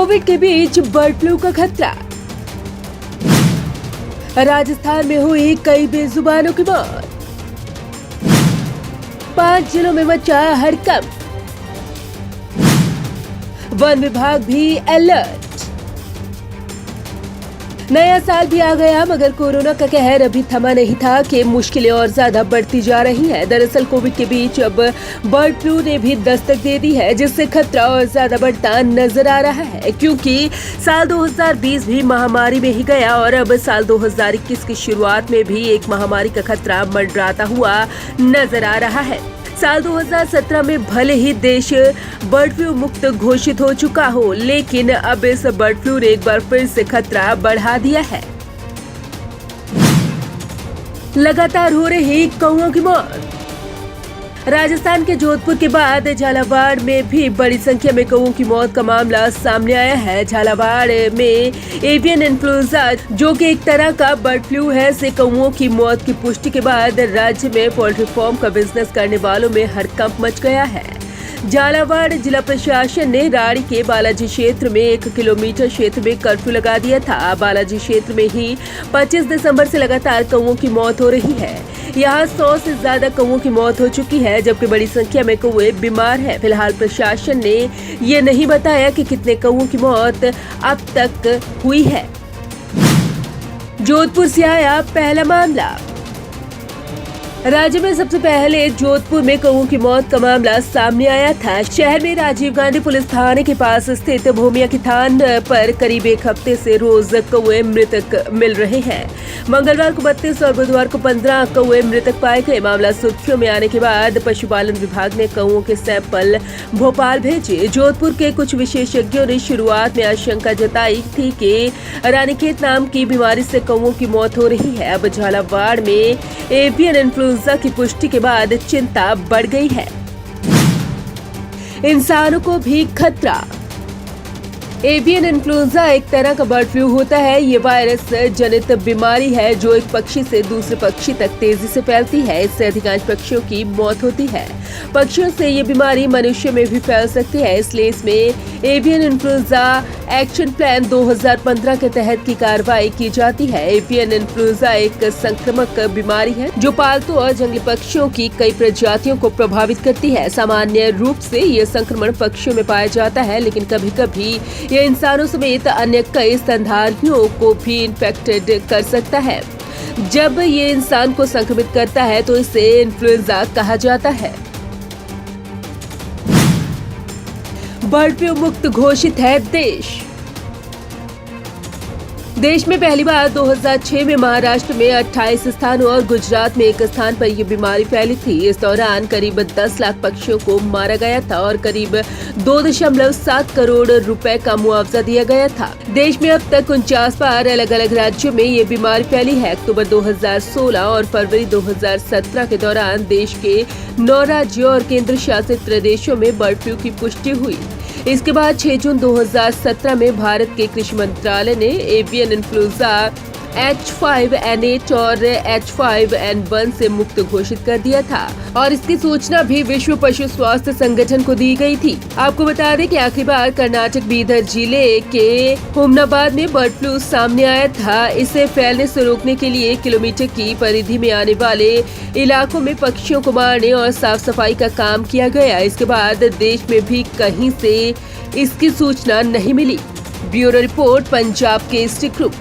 Covid के बीच bird flu का खतरा। राजस्थान में हुई कई बेजुबानों की मौत। 5 जिलों में मचा हड़कंप। वन विभाग भी अलर्ट। नया साल भी आ गया मगर कोरोना का कहर अभी थमा नहीं था कि मुश्किलें और ज्यादा बढ़ती जा रही हैं। दरअसल कोविड के बीच अब बर्ड फ्लू ने भी दस्तक दे दी है, जिससे खतरा और ज्यादा बढ़ता नजर आ रहा है, क्योंकि साल 2020 भी महामारी में ही गया और अब साल 2021 की शुरुआत में भी एक महामारी का खतरा मंडराता हुआ नजर आ रहा है। साल 2017 में भले ही देश बर्ड फ्लू मुक्त घोषित हो चुका हो, लेकिन अब इस बर्ड फ्लू ने एक बार फिर से खतरा बढ़ा दिया है। लगातार हो रही कौओं की मौत। राजस्थान के जोधपुर के बाद झालावाड़ में भी बड़ी संख्या में कौओं की मौत का मामला सामने आया है। झालावाड़ में एवियन इन्फ्लुएंजा, जो कि एक तरह का बर्ड फ्लू है, से कौओं की मौत की पुष्टि के बाद राज्य में पोल्ट्री फार्म का बिजनेस करने वालों में हड़कंप मच गया है। झालावाड़ जिला प्रशासन ने राड़ी के बालाजी क्षेत्र में 1 किलोमीटर क्षेत्र में कर्फ्यू लगा दिया था। बालाजी क्षेत्र में ही 25 दिसंबर से लगातार कौओं की मौत हो रही है। यहाँ 100 से ज्यादा कौओं की मौत हो चुकी है, जबकि बड़ी संख्या में कौवे बीमार हैं। फिलहाल प्रशासन ने ये नहीं बताया कि कितने कौओं की मौत अब तक हुई है। जोधपुर से आया पहला मामला। राज्य में सबसे पहले जोधपुर में कौओं की मौत का मामला सामने आया था। शहर में राजीव गांधी पुलिस थाने के पास स्थित भूमिया की थान पर करीब 1 हफ्ते से रोज कौवे मृतक मिल रहे हैं। मंगलवार को 32 और बुधवार को 15 कौवे मृतक पाए गए। मामला सुर्खियों में आने के बाद पशुपालन विभाग ने कौओं के सैंपल भोपाल भेजे। जोधपुर के कुछ विशेषज्ञों ने शुरुआत में आशंका जताई थी कि रानीखेत नाम की बीमारी से कौओं की मौत हो रही है। अब झालावाड़ में एवियन इन्फ्लुएंजा की पुष्टि के बाद चिंता बढ़ गई है। इंसानों को भी खतरा। एवियन इन्फ्लुएंजा एक तरह का बर्ड फ्लू होता है। ये वायरस जनित बीमारी है जो एक पक्षी से दूसरे पक्षी तक तेजी से फैलती है। इससे अधिकांश पक्षियों की मौत होती है। पक्षियों से ये बीमारी मनुष्य में भी फैल सकती है, इसलिए इसमें एवियन इन्फ्लुएंजा एक्शन प्लान 2015 के तहत की कार्रवाई की जाती है। एवियन इन्फ्लुएंजा एक संक्रामक बीमारी है जो पालतू और जंगली पक्षियों की कई प्रजातियों को प्रभावित करती है। सामान्य रूप से ये संक्रमण पक्षियों में पाया जाता है, लेकिन कभी कभी ये इंसानों समेत अन्य कई स्तनधारियों को भी इन्फेक्टेड कर सकता है। जब ये इंसान को संक्रमित करता है तो इसे इन्फ्लुएंजा कहा जाता है। बर्ड फ्लू मुक्त घोषित है देश में पहली बार 2006 में महाराष्ट्र में 28 स्थानों और गुजरात में 1 स्थान पर यह बीमारी फैली थी। इस दौरान करीब 10 लाख पक्षियों को मारा गया था और करीब 2.7 करोड़ रुपए का मुआवजा दिया गया था। देश में अब तक 49 बार अलग अलग राज्यों में ये बीमारी फैली है। अक्टूबर 2016 और फरवरी 2017 के दौरान देश के 9 राज्यों और केंद्र शासित प्रदेशों में बर्ड फ्लू की पुष्टि हुई। इसके बाद 6 जून 2017 में भारत के कृषि मंत्रालय ने एवियन इन्फ्लुएंजा H5N8 और H5N1 से मुक्त घोषित कर दिया था और इसकी सूचना भी विश्व पशु स्वास्थ्य संगठन को दी गई थी। आपको बता दें कि आखिरी बार कर्नाटक बीदर जिले के हुमनाबाद में बर्ड फ्लू सामने आया था। इसे फैलने से रोकने के लिए 1 किलोमीटर की परिधि में आने वाले इलाकों में पक्षियों को मारने और साफ सफाई का काम किया गया। इसके बाद देश में भी कहीं से इसकी सूचना नहीं मिली। Bureau report, Punjab Kesari group.